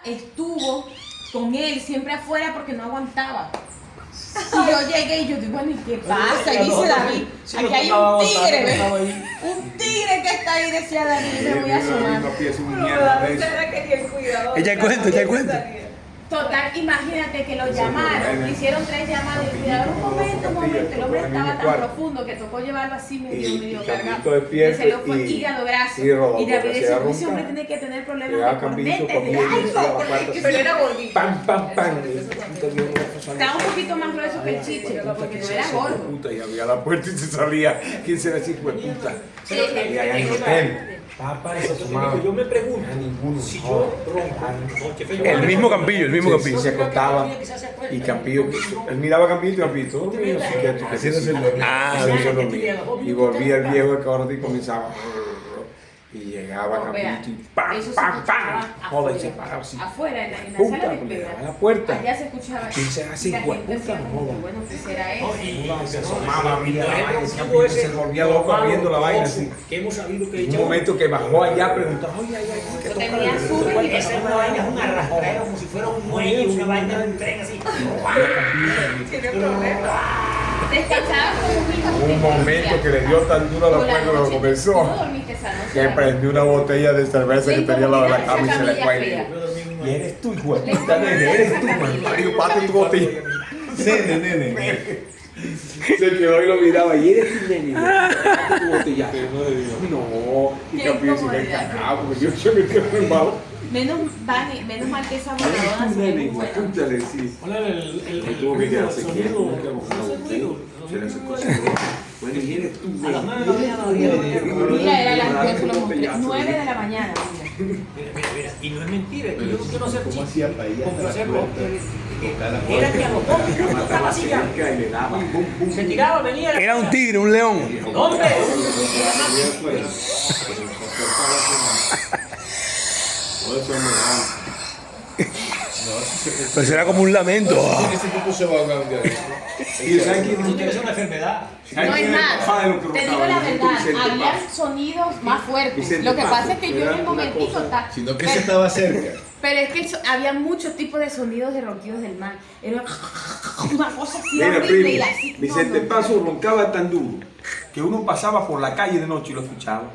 estuvo con él siempre afuera porque no aguantaba. Y yo llegué y yo digo, bueno, ¿y qué pasa? Y dice David, aquí hay un tigre, ¿ves? Un tigre que está ahí, decía David, y me voy a asomar. Ella el cuento, ella el cuento. Total, imagínate que lo llamaron, hicieron 3 llamadas y cuidaron un momento, el hombre estaba tan profundo que tocó llevarlo así medio cargado. Y se lo fue hígado graso. Y David decía, ese hombre tiene que tener problemas de corneta. Pero era gordito. Pam, pam, pam. Estaba un poquito más grueso que el chiche, porque no era gordo. Y abría la puerta y se salía. ¿Quién será ese hijo de puta? Y allá en el hotel. Papá, yo me pregunto, si yo ronco, El mismo Campillo, el mismo Campillo. Se acostaba y Campillo, él miraba a Campillo y Campillo, todo bien, que haciéndose el dormir. Haciéndose el dormir. Y volvía el viejo de cabrón y comenzaba. Y llegaba Campito y ¡pam, pam, pam! Joder, y se paraba así. Afuera, en la Puta, sala de pues, le espera. daba la puerta. Allá se escuchaba. ¿Quién será ese y la hijo de gente puta? decía, Joder. bueno, ¿qué será eso? Se asomaba, abría la vaina, ese Campito se volvía loco abriendo la vaina así. que hemos sabido que Un momento que bajó allá preguntaba, oye, ¿qué toca? Tenía azúcar y esa una vaina es una arrastrera como si fuera un muelle, una vaina de un tren así. Tiene problemas. Descansaba como un hijo. Un momento que le dio tan duro a la puerta que lo comenzó, ¿Cómo dormiste esa noche? que prendió una botella de cerveza que tenía al lado de la cama y se le fue. Fría. Y eres tú, hijo de puta, nene, eres tú, man. Mario, pate tu botella. Nene, nene. Se quedó y lo miraba, y eres tú, nene. Pate tu botella. No, y Campillo se quedó encargado porque yo me quedé embalo. Menos mal que esa Eres voladora tú, se nene, ve hijo de buena. puta, le decía. Hola, Él tuvo que quedarse quieto, no quedó con una botella. Se le acercó así. Bueno, y eres tú, A las nene. 9 de la mañana. Mira, era las 10, lo mostré. 9 de la mañana. Mira, y no es mentira, es que yo no quiero hacer ¿Cómo hacía para ir hasta la puerta? Era que a los pocos estaba así ya. Y le daba, pum, pum. Se tiraba, venía. Era un tigre, un león. ¡Hombre! Pues era como un lamento. Ese tipo se va a hablar de ahí. Y ¿saben quién Es una enfermedad. No es más, te digo la verdad, había sonidos más fuertes. Vicente Lo que Paz, pasa es que yo en era el una momentico cosa, está. Sino que se estaba cerca. Pero es que había muchos tipos de sonidos de ronquidos del mar. Era una cosa así Mira, horrible y primo, así. Vicente Paso roncaba tan duro que uno pasaba por la calle de noche y lo escuchaba.